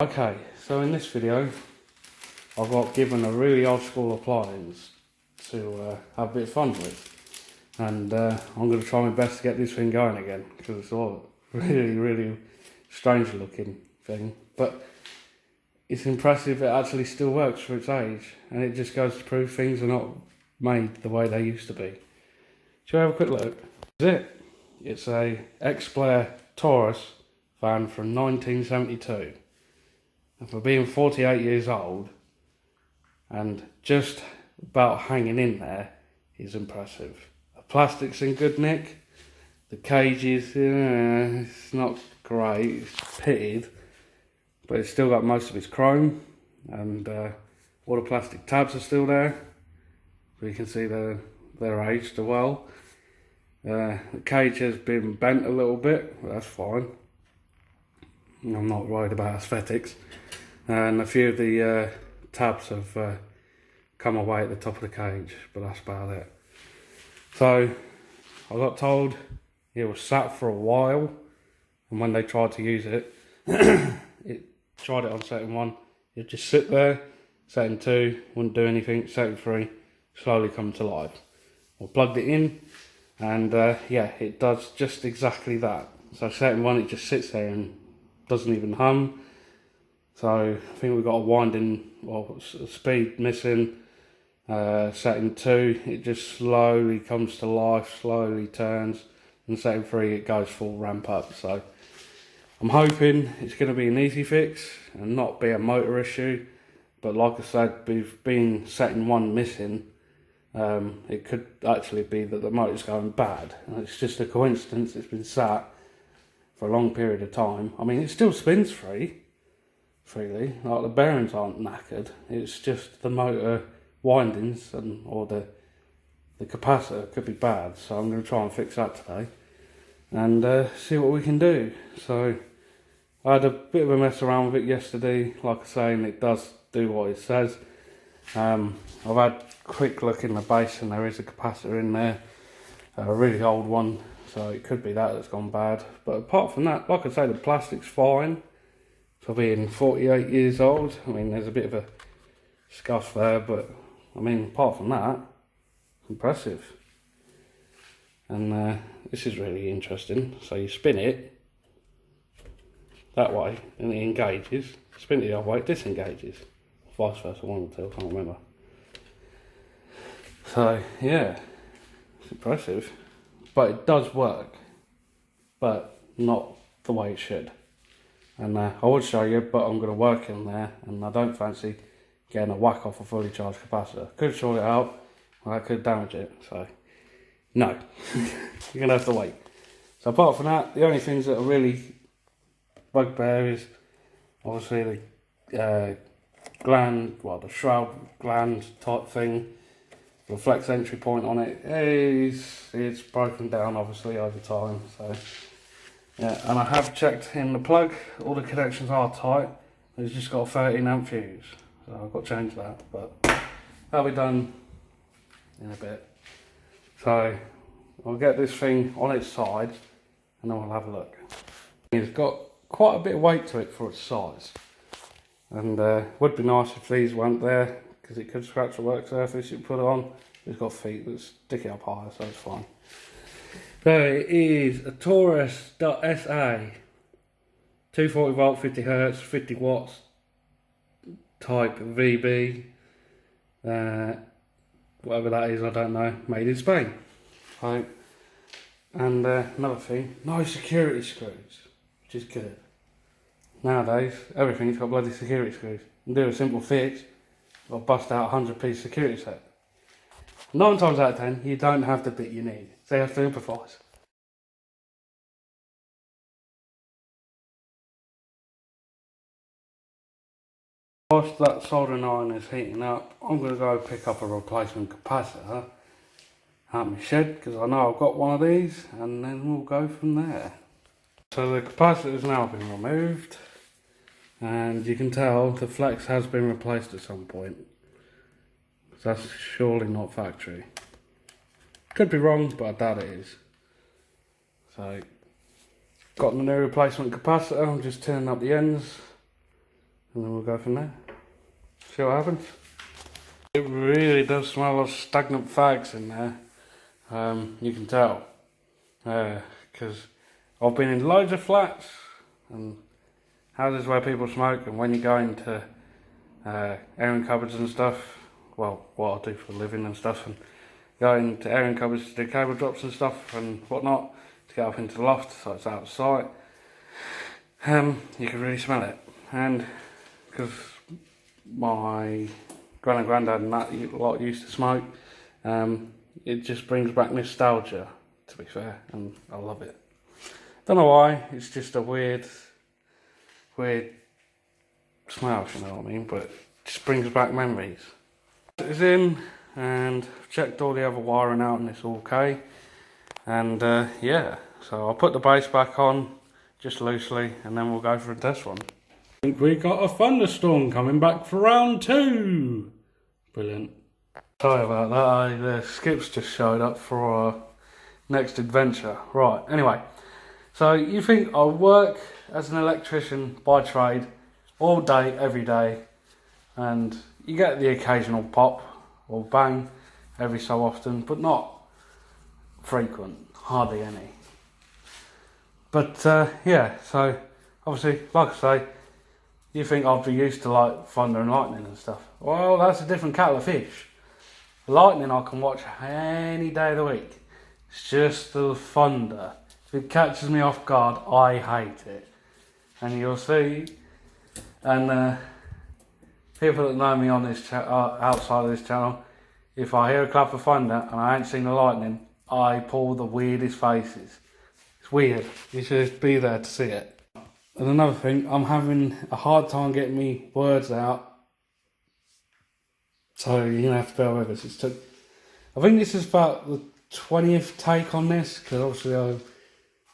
Okay, so in this video I got given a really old school appliance to have a bit of fun with, and I'm going to try my best to get this thing going again because it's all really strange looking thing, but it's impressive it actually still works for its age, and it just goes to prove things are not made the way they used to be. Shall we have a quick look? This is it. It's a Explair Taurus fan from 1972. And for being 48 years old and just about hanging in there is impressive. The plastic's in good nick. The cage is, it's not great, it's pitted, but it's still got most of its chrome, and all the plastic tabs are still there. So you can see they're aged well. The cage has been bent a little bit, but that's fine. I'm not worried about aesthetics. And a few of the tabs have come away at the top of the cage, but that's about it. So I got told it was sat for a while, and when they tried to use it, it tried it on setting 1, it'd just sit there. Setting 2 wouldn't do anything. Setting 3 slowly come to life. I plugged it in, and yeah, it does just exactly that. So setting 1, it just sits there and doesn't even hum. So I think we've got a winding, well, speed missing. Setting 2, it just slowly comes to life, slowly turns, and setting 3, it goes full ramp up. So I'm hoping it's going to be an easy fix and not be a motor issue. But like I said, with being setting 1 missing, it could actually be that the motor's going bad. And it's just a coincidence it's been sat for a long period of time. I mean, it still spins freely, like the bearings aren't knackered. It's just the motor windings or the capacitor could be bad. So I'm going to try and fix that today and see what we can do. So I had a bit of a mess around with it yesterday, like I say, and it does do what it says. I've had a quick look in the base, and there is a capacitor in there, a really old one, so it could be that's gone bad. But apart from that, like I say, the plastic's fine for being 48 years old. I mean, there's a bit of a scuff there, but I mean, apart from that, it's impressive. And this is really interesting. So you spin it that way and it engages, spin it the other way, it disengages, vice versa, one or two, I can't remember. So yeah, it's impressive, but it does work, but not the way it should. And I would show you, but I'm going to work in there, and I don't fancy getting a whack off a fully charged capacitor. Could sort it out, or I could damage it, so no. You're going to have to wait. So apart from that, the only things that are really bugbear is obviously the gland, well, the shroud gland type thing. The flex entry point on it it's broken down obviously over time, so yeah. And I have checked in the plug, all the connections are tight. It's just got a 13 amp fuse, so I've got to change that, but that'll be done in a bit. So I'll get this thing on its side and then we'll have a look. It's got quite a bit of weight to it for its size, and would be nice if these weren't there, because it could scratch the work surface you put it on. It's got feet that stick it up higher, so it's fine. So it is a taurus.sa 240 volt, 50 hertz, 50 watts type VB, whatever that is, I don't know, made in Spain. Right. And another thing, no security screws, which is good. Nowadays, everything's got bloody security screws. You can do a simple fix, or bust out a 100-piece security set. 9 times out of 10, you don't have the bit you need, so you have to improvise. Whilst that soldering iron is heating up, I'm going to go pick up a replacement capacitor at my shed, because I know I've got one of these, and then we'll go from there. So the capacitor has now been removed, and you can tell the flex has been replaced at some point. That's surely not factory. Could be wrong, but I doubt it is. So, got the new replacement capacitor. I'm just turning up the ends. and then we'll go from there. See what happens. It really does smell of stagnant fags in there. You can tell, because I've been in loads of flats and houses where people smoke, and when you go into airing cupboards and stuff, well, what I do for a living and stuff, and go into airing cupboards to do cable drops and stuff and whatnot, to get up into the loft so it's out of sight, you can really smell it. And because my gran and granddad and that lot used to smoke, it just brings back nostalgia, to be fair, and I love it. Don't know why, it's just a weird smell, if you know what I mean, but it just brings back memories. It's in, and I've checked all the other wiring out and it's all okay. And yeah, so I'll put the base back on, just loosely, and then we'll go for a test run. I think we got a thunderstorm coming back for round 2. Brilliant. Sorry about that, the skips just showed up for our next adventure. Right, anyway, so you think I work as an electrician by trade all day, every day, and you get the occasional pop or bang every so often, but not frequent, hardly any. But yeah, so obviously, like I say, you think I'd be used to like thunder and lightning and stuff. Well, that's a different kettle of fish. Lightning I can watch any day of the week. It's just the thunder. If it catches me off guard, I hate it. And you'll see, and people that know me on this outside of this channel, if I hear a clap of thunder and I ain't seen the lightning, I pull the weirdest faces. It's weird. You should be there to see it. And another thing, I'm having a hard time getting me words out, so you're gonna have to bear with us. I think this is about the 20th take on this, because obviously I'm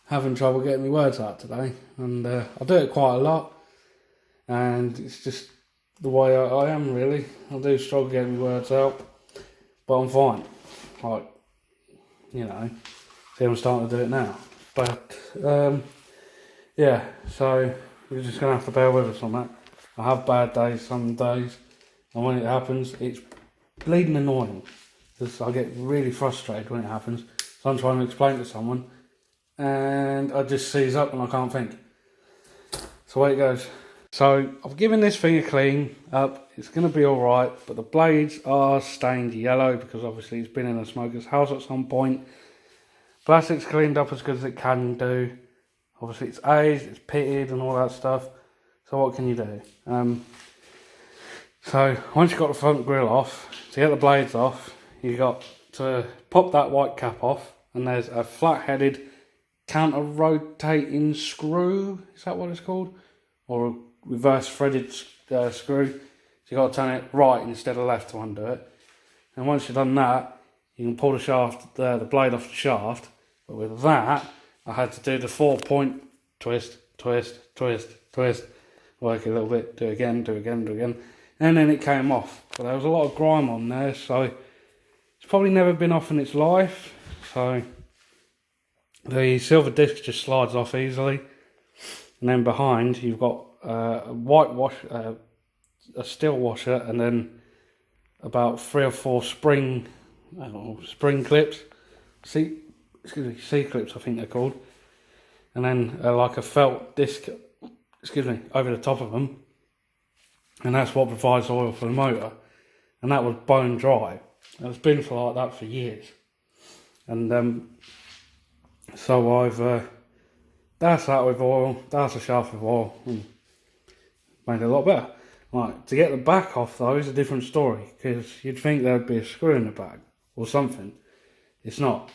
having trouble getting my words out today, and I do it quite a lot, and it's just the way I am, really. I do struggle getting my words out, but I'm fine. Like, you know, see, I'm starting to do it now. But yeah, so you're just gonna have to bear with us on that. I have bad days some days, and when it happens, it's bleeding annoying, because I get really frustrated when it happens. So I'm trying to explain to someone, and I just seize up and I can't think. So away it goes. So I've given this thing a clean up. It's going to be alright, but the blades are stained yellow because obviously it's been in a smoker's house at some point. Plastic's cleaned up as good as it can do. Obviously it's aged, it's pitted and all that stuff. So what can you do? So once you've got the front grille off, to get the blades off, you got to pop that white cap off, and there's a flat-headed counter-rotating screw. Is that what it's called? Or a reverse threaded screw. So you got to turn it right instead of left to undo it. And once you've done that, you can pull the shaft, the blade off the shaft. But with that, I had to do the 4-point twist, twist, twist, twist. Work a little bit, do again, do again, do again. And then it came off. But there was a lot of grime on there, so it's probably never been off in its life. So the silver disc just slides off easily. And then behind you've got a whitewash, a steel washer, and then about 3 or 4 spring clips, C clips I think they're called, and then like a felt disc, over the top of them, and that's what provides oil for the motor. And that was bone dry, and it's been for like that for years. And so I've doused that with oil, doused the shaft with oil, and made it a lot better. Right, to get the back off though is a different story, because you'd think there'd be a screw in the back or something. It's not.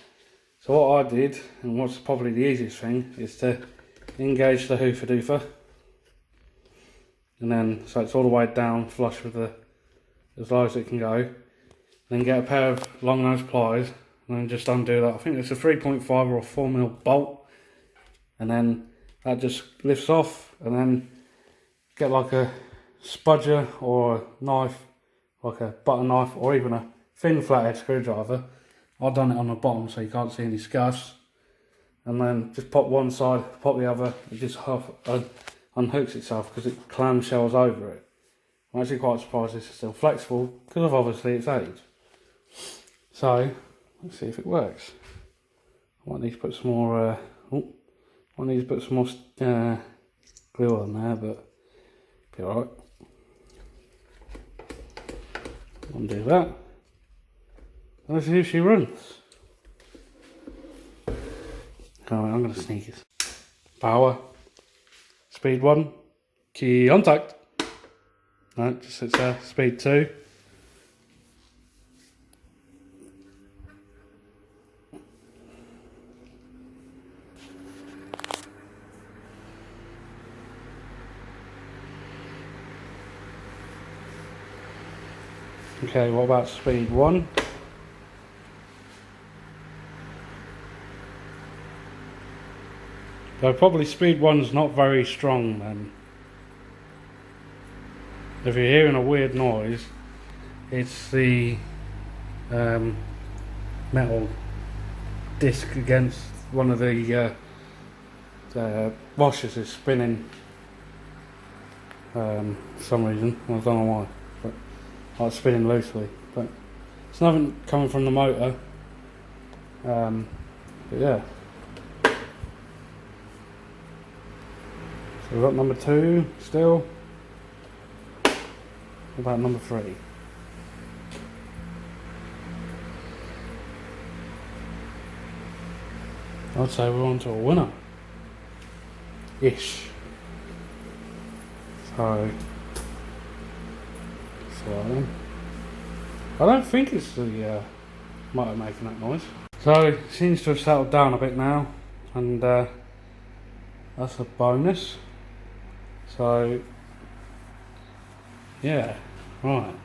So what I did, and what's probably the easiest thing, is to engage the hoofer doofer, and then so it's all the way down flush with the as low as it can go. Then get a pair of long nose pliers and then just undo that. I think it's a 3.5 or a 4mm bolt, and then that just lifts off, and then get like a spudger or a knife, like a butter knife, or even a thin flathead screwdriver. I've done it on the bottom so you can't see any scuffs, and then just pop one side, pop the other, and just unhooks itself because it clamshells over it. I'm actually quite surprised this is still flexible because of obviously its age. So let's see if it works. I might need to put some more. Glue on there, but be alright. Undo that. Let's see if she runs. Alright, I'm going to sneak it. Power. Speed 1. Key contact. No, just sits there. Speed 2. Okay, what about speed 1? So probably speed 1's not very strong then. If you're hearing a weird noise, it's the metal disc against one of the washers is spinning for some reason. I don't know why, but it's spinning loosely. But it's nothing coming from the motor. But yeah. So we've got number 2 still. What about number 3? I'd say we're on to a winner. Ish. So I don't think it's the motor making that noise. So it seems to have settled down a bit now, and that's a bonus. So yeah, right.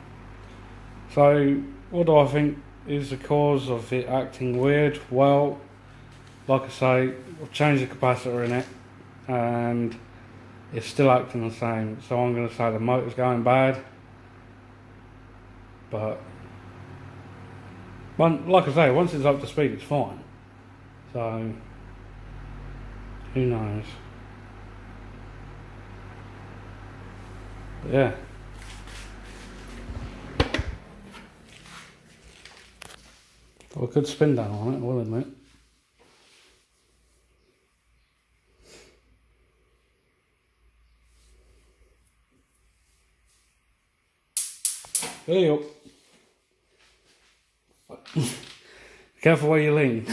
So what do I think is the cause of it acting weird? Well, like I say, I've changed the capacitor in it and it's still acting the same. So I'm going to say the motor's going bad. But like I say, once it's up to speed, it's fine. So who knows? But yeah. Well, I could spin down on it, I will admit. There you go. Careful where you lean.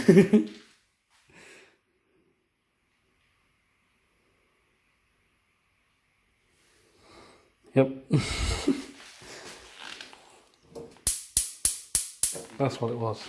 Yep. That's what it was.